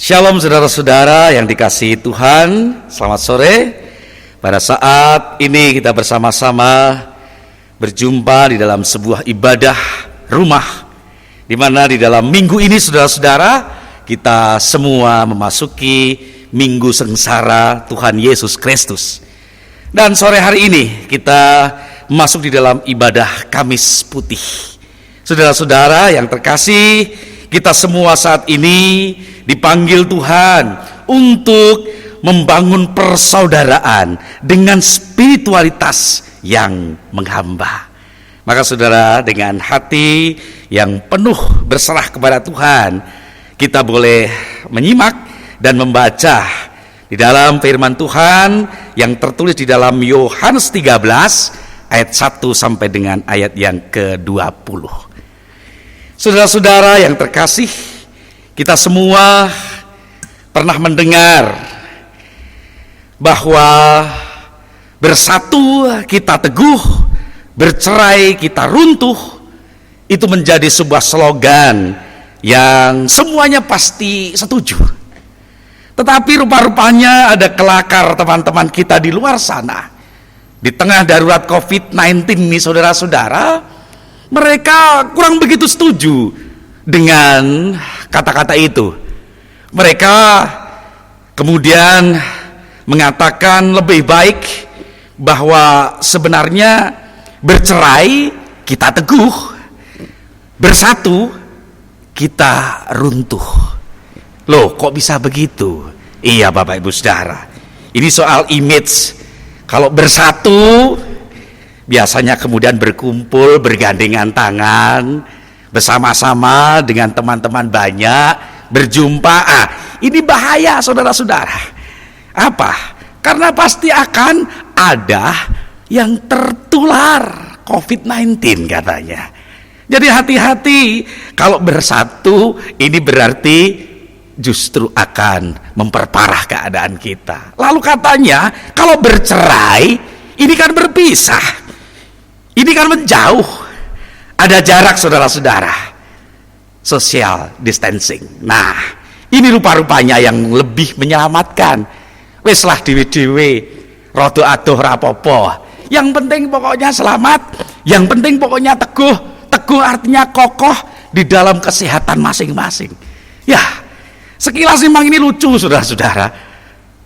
Shalom saudara-saudara yang dikasihi Tuhan, selamat sore. Pada saat ini kita bersama-sama berjumpa di dalam sebuah ibadah rumah, di mana di dalam minggu ini saudara-saudara kita semua memasuki minggu sengsara Tuhan Yesus Kristus. Dan sore hari ini kita masuk di dalam ibadah Kamis Putih. Saudara-saudara yang terkasih, kita semua saat ini dipanggil Tuhan untuk membangun persaudaraan dengan spiritualitas yang menghamba. Maka saudara, dengan hati yang penuh berserah kepada Tuhan, kita boleh menyimak dan membaca di dalam firman Tuhan yang tertulis di dalam Yohanes 13 ayat 1 sampai dengan ayat yang ke-20. Saudara-saudara yang terkasih, kita semua pernah mendengar bahwa bersatu kita teguh, bercerai kita runtuh. Itu menjadi sebuah slogan yang semuanya pasti setuju. Tetapi rupa-rupanya ada kelakar teman-teman kita di luar sana. Di tengah darurat COVID-19 ini saudara-saudara, mereka kurang begitu setuju dengan kata-kata itu. Mereka kemudian mengatakan lebih baik bahwa sebenarnya bercerai kita teguh, bersatu kita runtuh. Loh, kok bisa begitu? Iya Bapak Ibu Saudara, ini soal image. Kalau bersatu biasanya kemudian berkumpul, bergandengan tangan, bersama-sama dengan teman-teman banyak, berjumpa. Ini bahaya saudara-saudara. Apa? Karena pasti akan ada yang tertular COVID-19 katanya. Jadi hati-hati, kalau bersatu ini berarti justru akan memperparah keadaan kita. Lalu katanya kalau bercerai ini kan berpisah, ini kan menjauh, ada jarak saudara-saudara, social distancing. Nah, ini rupa-rupanya yang lebih menyelamatkan. Wes lah dewe-dewe, rodo adoh rapopo. Yang penting pokoknya selamat, yang penting pokoknya teguh. Teguh artinya kokoh di dalam kesehatan masing-masing. Ya, sekilas memang ini lucu saudara-saudara,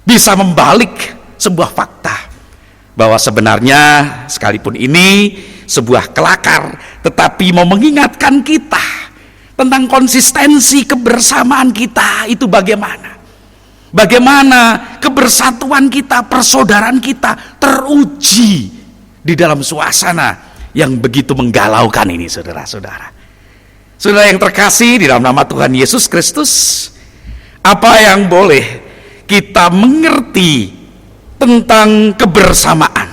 bisa membalik sebuah fakta bahwa sebenarnya sekalipun ini sebuah kelakar, tetapi mau mengingatkan kita tentang konsistensi kebersamaan kita itu bagaimana. Bagaimana kebersatuan kita, persaudaraan kita teruji di dalam suasana yang begitu menggalaukan ini saudara-saudara. Saudara yang terkasih di dalam nama Tuhan Yesus Kristus, apa yang boleh kita mengerti tentang kebersamaan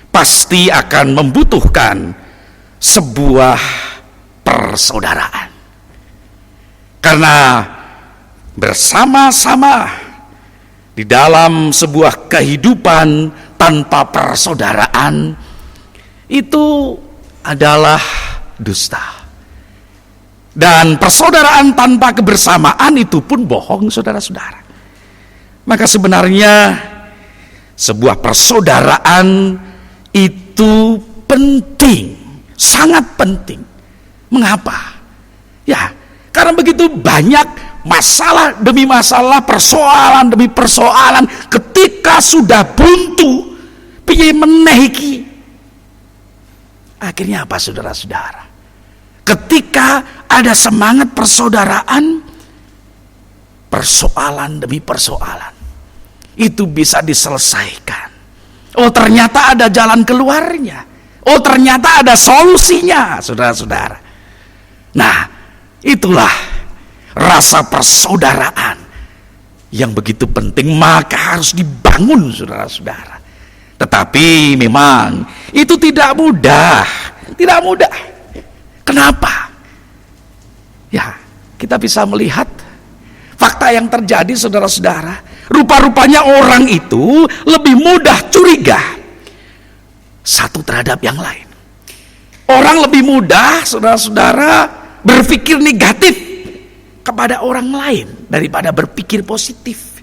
pasti akan membutuhkan sebuah persaudaraan. Karena bersama-sama di dalam sebuah kehidupan tanpa persaudaraan itu adalah dusta. Dan persaudaraan tanpa kebersamaan itu pun bohong saudara-saudara. Maka sebenarnya sebuah persaudaraan itu penting, sangat penting. Mengapa? Ya, karena begitu banyak masalah demi masalah, persoalan demi persoalan, ketika sudah buntu, piye meneh iki? Akhirnya apa saudara-saudara? Ketika ada semangat persaudaraan, persoalan demi persoalan itu bisa diselesaikan. Oh, ternyata ada jalan keluarnya. Oh, ternyata ada solusinya, saudara-saudara. Nah, itulah rasa persaudaraan yang begitu penting, maka harus dibangun, saudara-saudara. Tetapi memang itu tidak mudah. Tidak mudah. Kenapa? Ya, kita bisa melihat fakta yang terjadi saudara-saudara. Rupa-rupanya orang itu lebih mudah curiga satu terhadap yang lain. Orang lebih mudah saudara-saudara berpikir negatif kepada orang lain daripada berpikir positif.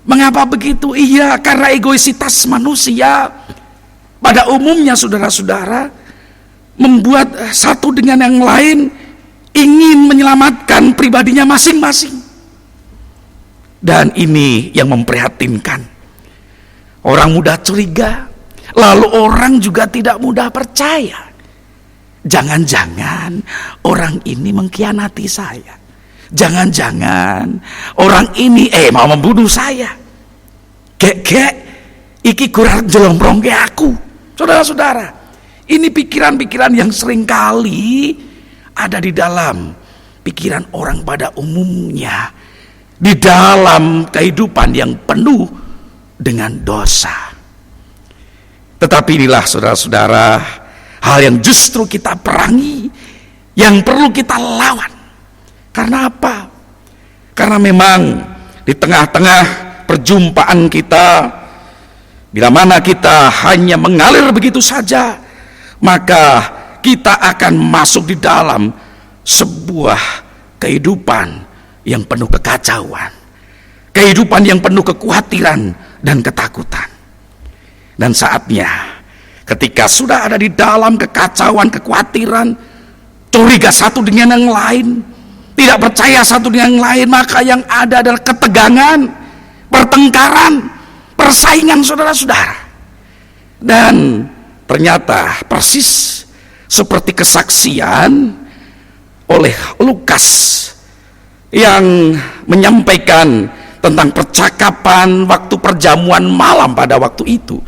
Mengapa begitu? Iya, karena egoisitas manusia pada umumnya, saudara-saudara, membuat satu dengan yang lain ingin menyelamatkan pribadinya masing-masing. Dan ini yang memprihatinkan. Orang mudah curiga, lalu orang juga tidak mudah percaya. Jangan-jangan orang ini mengkhianati saya. Jangan-jangan orang ini mau membunuh saya. Gek iki kurang jelomprong ke aku. Saudara-saudara, ini pikiran-pikiran yang seringkali ada di dalam pikiran orang pada umumnya, di dalam kehidupan yang penuh dengan dosa. Tetapi inilah, saudara-saudara, hal yang justru kita perangi, yang perlu kita lawan. Karena apa? Karena memang di tengah-tengah perjumpaan kita, bila mana kita hanya mengalir begitu saja, maka kita akan masuk di dalam sebuah kehidupan yang penuh kekacauan, kehidupan yang penuh kekhawatiran dan ketakutan. Dan saatnya ketika sudah ada di dalam kekacauan, kekhawatiran, curiga satu dengan yang lain, tidak percaya satu dengan yang lain, maka yang ada adalah ketegangan, pertengkaran, persaingan, saudara-saudara. Dan ternyata persis seperti kesaksian oleh Lukas yang menyampaikan tentang percakapan waktu perjamuan malam pada waktu itu.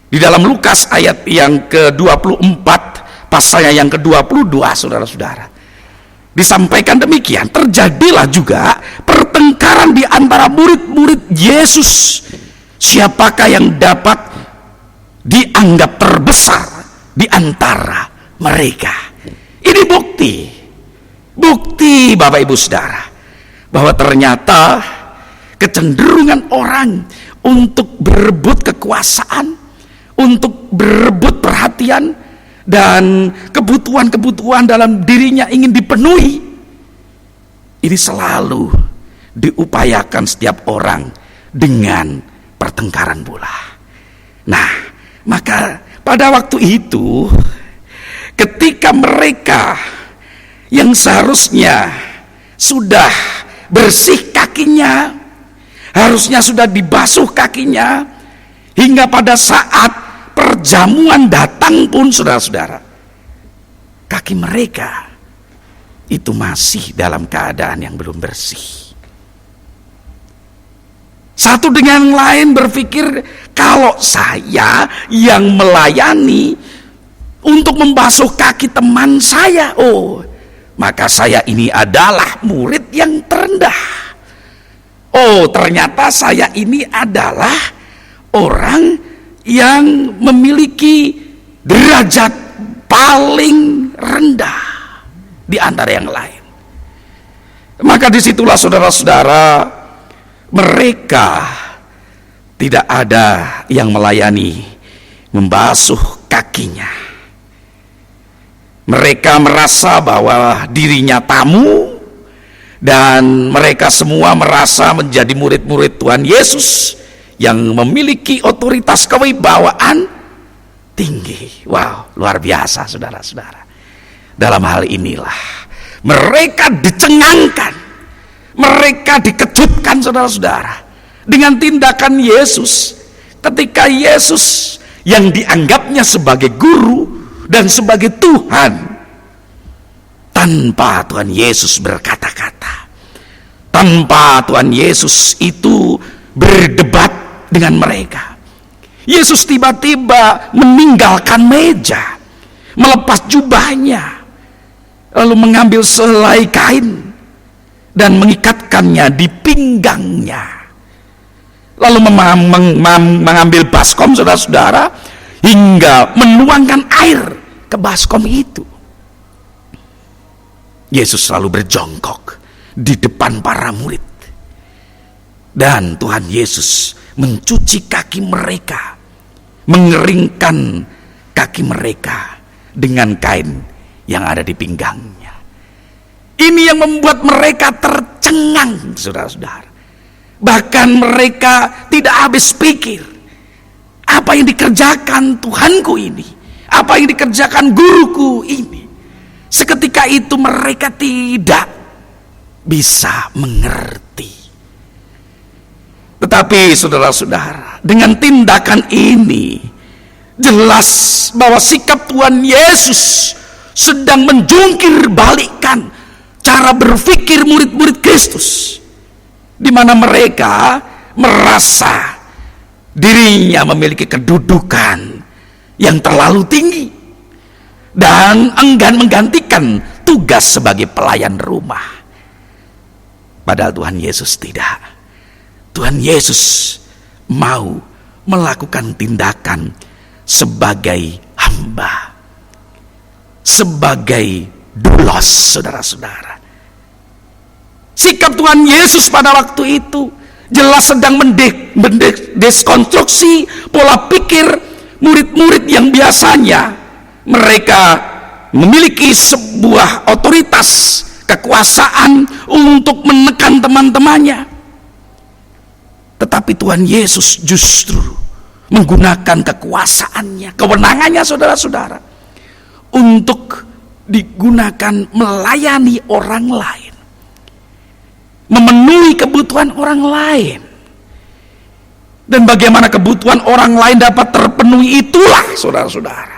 Di dalam Lukas ayat yang ke-24, pasalnya yang ke-22, saudara-saudara, disampaikan demikian, terjadilah juga pertengkaran di antara murid-murid Yesus. Siapakah yang dapat dianggap terbesar di antara mereka? Ini bukti Bapak Ibu Saudara, bahwa ternyata kecenderungan orang untuk berebut kekuasaan, untuk berebut perhatian, dan kebutuhan-kebutuhan dalam dirinya ingin dipenuhi, ini selalu diupayakan setiap orang dengan pertengkaran pula. Nah, maka pada waktu itu, ketika mereka yang seharusnya sudah bersih kakinya, harusnya sudah dibasuh kakinya, hingga pada saat perjamuan datang pun, saudara-saudara, kaki mereka itu masih dalam keadaan yang belum bersih. Satu dengan yang lain berpikir, kalau saya yang melayani untuk membasuh kaki teman saya, maka saya ini adalah murid yang terendah. Ternyata saya ini adalah orang yang memiliki derajat paling rendah di antara yang lain. Maka disitulah, saudara-saudara, mereka tidak ada yang melayani, membasuh kakinya. Mereka merasa bahwa dirinya tamu, dan mereka semua merasa menjadi murid-murid Tuhan Yesus yang memiliki otoritas kewibawaan tinggi. Wow, luar biasa, saudara-saudara. Dalam hal inilah mereka dicengangkan, mereka dikejutkan, saudara-saudara, dengan tindakan Yesus. Ketika Yesus yang dianggapnya sebagai guru dan sebagai Tuhan, tanpa Tuhan Yesus berkata-kata, tanpa Tuhan Yesus itu berdebat dengan mereka, Yesus tiba-tiba meninggalkan meja, melepas jubahnya, lalu mengambil selai kain dan mengikatkannya di pinggangnya, lalu mengambil baskom, saudara-saudara, hingga menuangkan air ke baskom itu. Yesus selalu berjongkok di depan para murid, dan Tuhan Yesus mencuci kaki mereka, mengeringkan kaki mereka dengan kain yang ada di pinggangnya. Ini yang membuat mereka tercengang, saudara-saudara. Bahkan mereka tidak habis pikir, apa yang dikerjakan Tuhanku ini, apa yang dikerjakan guruku ini. Seketika itu mereka tidak bisa mengerti. Tetapi saudara-saudara, dengan tindakan ini jelas bahwa sikap Tuhan Yesus sedang menjungkir balikkan cara berpikir murid-murid Kristus, di mana mereka merasa dirinya memiliki kedudukan yang terlalu tinggi dan enggan menggantikan tugas sebagai pelayan rumah. Padahal Tuhan Yesus tidak. Tuhan Yesus mau melakukan tindakan sebagai hamba, sebagai doulos, saudara-saudara. Sikap Tuhan Yesus pada waktu itu jelas sedang mendeskonstruksi pola pikir murid-murid yang biasanya mereka memiliki sebuah otoritas, kekuasaan untuk menekan teman-temannya. Tetapi Tuhan Yesus justru menggunakan kekuasaannya, kewenangannya, saudara-saudara, untuk digunakan melayani orang lain, memenuhi kebutuhan orang lain. Dan bagaimana kebutuhan orang lain dapat terpenuhi, itulah saudara-saudara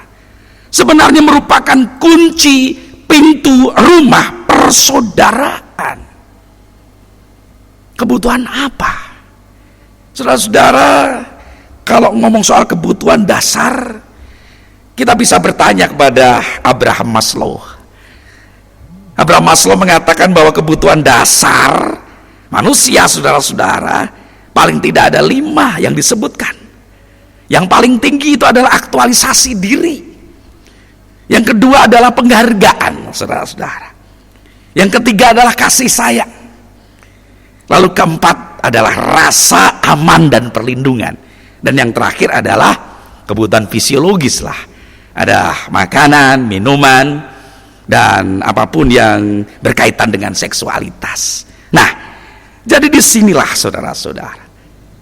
sebenarnya merupakan kunci pintu rumah persaudaraan. Kebutuhan apa? Saudara-saudara, kalau ngomong soal kebutuhan dasar, kita bisa bertanya kepada Abraham Maslow. Abraham Maslow mengatakan bahwa kebutuhan dasar manusia, saudara-saudara, paling tidak ada 5 yang disebutkan. Yang paling tinggi itu adalah aktualisasi diri. Yang kedua adalah penghargaan, saudara-saudara. Yang ketiga adalah kasih sayang. Lalu keempat adalah rasa aman dan perlindungan. Dan yang terakhir adalah kebutuhan fisiologis lah. Ada makanan, minuman, dan apapun yang berkaitan dengan seksualitas. Nah, jadi disinilah saudara-saudara,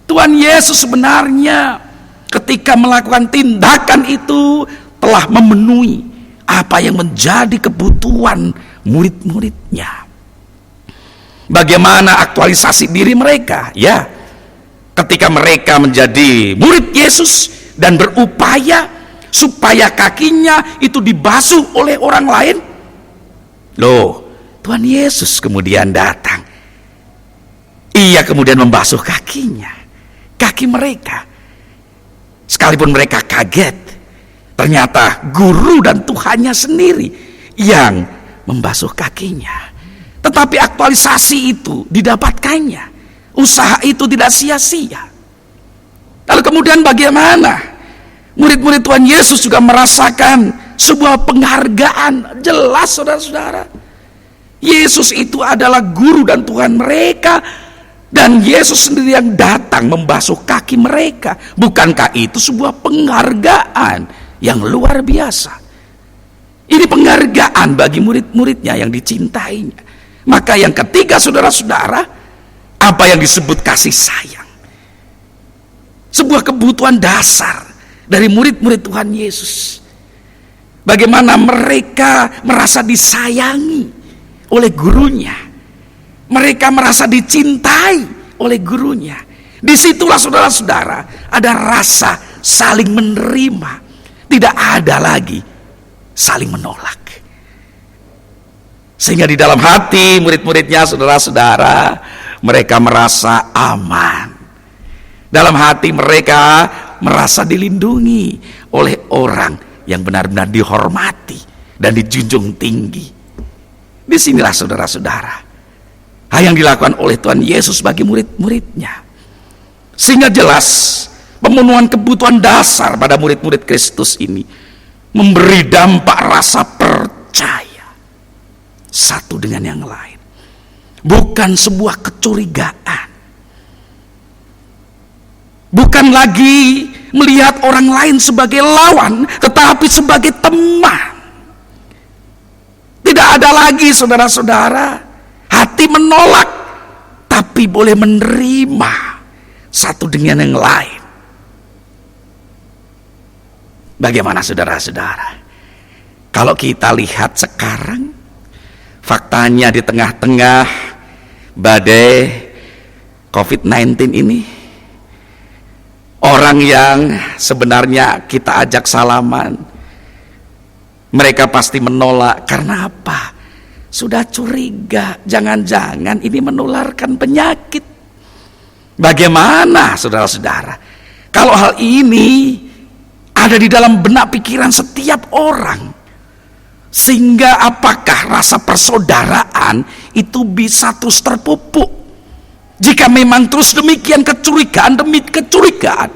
Tuhan Yesus sebenarnya ketika melakukan tindakan itu telah memenuhi apa yang menjadi kebutuhan murid-muridnya. Bagaimana aktualisasi diri mereka? Ya, ketika mereka menjadi murid Yesus dan berupaya supaya kakinya itu dibasuh oleh orang lain, loh, Tuhan Yesus kemudian datang. Ia kemudian membasuh kakinya, kaki mereka. Sekalipun mereka kaget, ternyata guru dan Tuhannya sendiri yang membasuh kakinya. Tetapi aktualisasi itu didapatkannya, usaha itu tidak sia-sia. Lalu kemudian bagaimana murid-murid Tuhan Yesus juga merasakan sebuah penghargaan. Jelas saudara-saudara, Yesus itu adalah guru dan Tuhan mereka, dan Yesus sendiri yang datang membasuh kaki mereka. Bukankah itu sebuah penghargaan yang luar biasa? Ini penghargaan bagi murid-muridnya yang dicintainya. Maka yang ketiga saudara-saudara, apa yang disebut kasih sayang, sebuah kebutuhan dasar dari murid-murid Tuhan Yesus. Bagaimana mereka merasa disayangi oleh gurunya, mereka merasa dicintai oleh gurunya. Disitulah saudara-saudara ada rasa saling menerima, tidak ada lagi saling menolak. Sehingga di dalam hati murid-muridnya, saudara-saudara, mereka merasa aman. Dalam hati mereka merasa dilindungi oleh orang yang benar-benar dihormati dan dijunjung tinggi. Disinilah saudara-saudara hal yang dilakukan oleh Tuhan Yesus bagi murid-muridnya. Sehingga jelas pemenuhan kebutuhan dasar pada murid-murid Kristus ini memberi dampak rasa percaya satu dengan yang lain. Bukan sebuah kecurigaan, bukan lagi melihat orang lain sebagai lawan, tetapi sebagai teman. Tidak ada lagi saudara-saudara hati menolak, tapi boleh menerima satu dengan yang lain. Bagaimana saudara-saudara? Kalau kita lihat sekarang, faktanya di tengah-tengah badai COVID-19 ini, orang yang sebenarnya kita ajak salaman, mereka pasti menolak. Karena apa? Sudah curiga, jangan-jangan ini menularkan penyakit. Bagaimana saudara-saudara kalau hal ini ada di dalam benak pikiran setiap orang, sehingga apakah rasa persaudaraan itu bisa terus terpupuk? Jika memang terus demikian, kecurigaan demi kecurigaan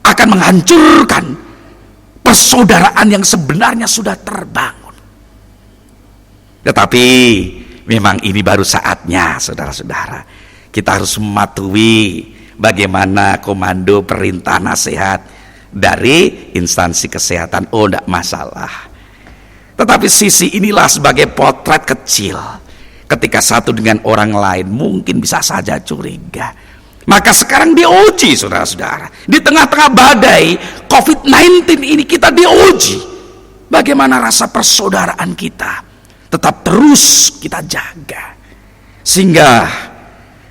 akan menghancurkan persaudaraan yang sebenarnya sudah terbangun. Tetapi memang ini baru saatnya saudara-saudara, kita harus mematuhi bagaimana komando perintah nasihat dari instansi kesehatan. Oh, tidak masalah. Tetapi sisi inilah sebagai potret kecil. Ketika satu dengan orang lain mungkin bisa saja curiga, maka sekarang diuji saudara-saudara. Di tengah-tengah badai COVID-19 ini kita diuji. Bagaimana rasa persaudaraan kita tetap terus kita jaga, sehingga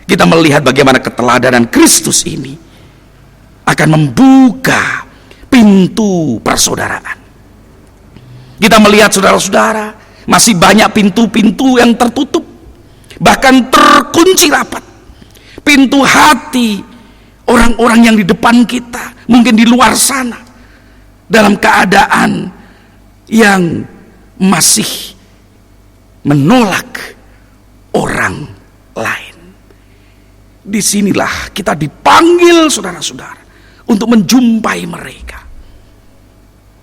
kita melihat bagaimana keteladanan Kristus ini akan membuka pintu persaudaraan. Kita melihat saudara-saudara, masih banyak pintu-pintu yang tertutup, bahkan terkunci rapat. Pintu hati orang-orang yang di depan kita, mungkin di luar sana, dalam keadaan yang masih menolak orang lain. Disinilah kita dipanggil saudara-saudara untuk menjumpai mereka.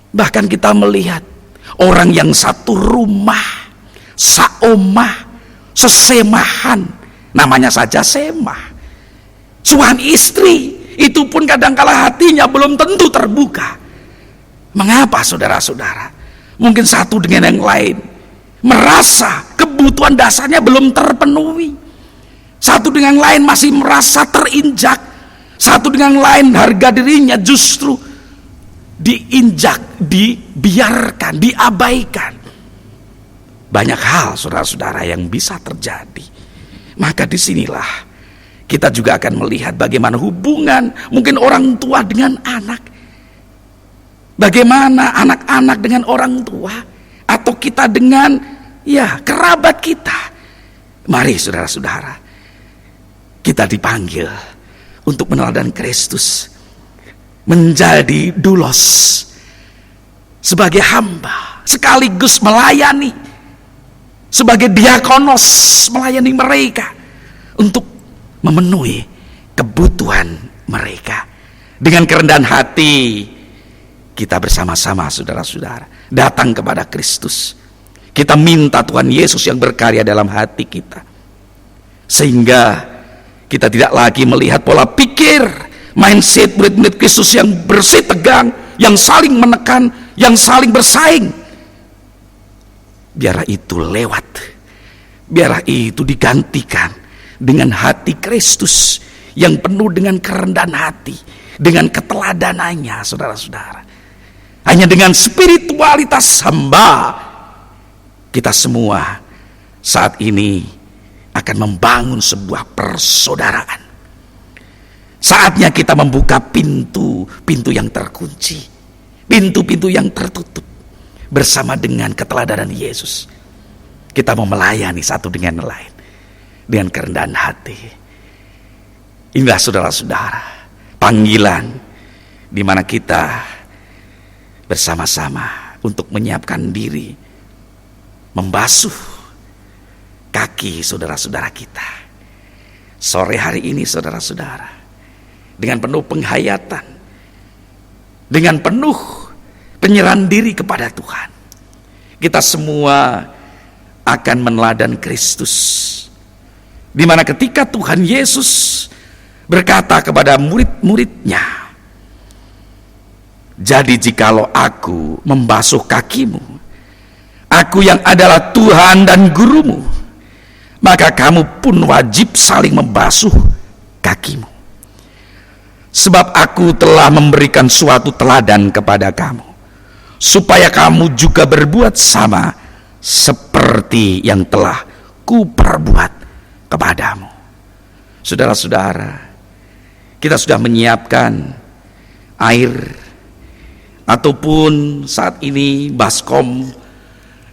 Bahkan kita melihat orang yang satu rumah, saomah, sesemahan, namanya saja semah, suami istri, itu pun kadangkala hatinya belum tentu terbuka. Mengapa saudara-saudara? Mungkin satu dengan yang lain merasa kebutuhan dasarnya belum terpenuhi, satu dengan lain masih merasa terinjak, satu dengan lain harga dirinya justru diinjak, dibiarkan, diabaikan. Banyak hal saudara-saudara yang bisa terjadi. Maka disinilah kita juga akan melihat bagaimana hubungan mungkin orang tua dengan anak, bagaimana anak-anak dengan orang tua, atau kita dengan kerabat kita. Mari saudara-saudara, kita dipanggil untuk meneladani Kristus, menjadi doulos, sebagai hamba sekaligus melayani, sebagai diakonos melayani mereka untuk memenuhi kebutuhan mereka. Dengan kerendahan hati kita bersama-sama saudara-saudara datang kepada Kristus. Kita minta Tuhan Yesus yang berkarya dalam hati kita, sehingga kita tidak lagi melihat pola pikir mindset murid-murid Kristus yang bersih tegang, yang saling menekan, yang saling bersaing. Biarlah itu lewat, biarlah itu digantikan dengan hati Kristus yang penuh dengan kerendahan hati, dengan keteladanannya saudara-saudara. Hanya dengan spiritualitas hamba, kita semua saat ini akan membangun sebuah persaudaraan. Saatnya kita membuka pintu-pintu yang terkunci, pintu-pintu yang tertutup, bersama dengan keteladanan Yesus. Kita mau melayani satu dengan lain dengan kerendahan hati. Inilah saudara-saudara panggilan di mana kita bersama-sama untuk menyiapkan diri, membasuh kaki saudara-saudara kita. Sore hari ini saudara-saudara, dengan penuh penghayatan, dengan penuh penyerahan diri kepada Tuhan, kita semua akan meneladani Kristus, di mana ketika Tuhan Yesus berkata kepada murid-muridnya, jadi jikalau aku membasuh kakimu, Aku yang adalah Tuhan dan gurumu, maka kamu pun wajib saling membasuh kakimu. Sebab aku telah memberikan suatu teladan kepada kamu, supaya kamu juga berbuat sama seperti yang telah kuperbuat kepadamu. Saudara-saudara, kita sudah menyiapkan air ataupun saat ini baskom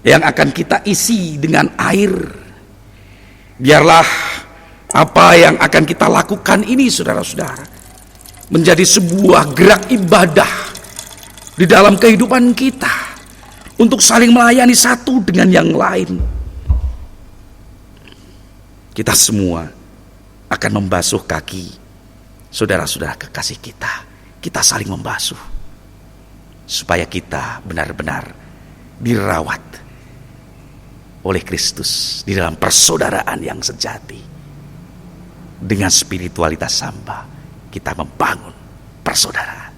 yang akan kita isi dengan air. Biarlah apa yang akan kita lakukan ini, saudara-saudara, menjadi sebuah gerak ibadah di dalam kehidupan kita untuk saling melayani satu dengan yang lain. Kita semua akan membasuh kaki saudara-saudara kekasih kita. Kita saling membasuh supaya kita benar-benar dirawat oleh Kristus di dalam persaudaraan yang sejati. Dengan spiritualitas samba kita membangun persaudaraan.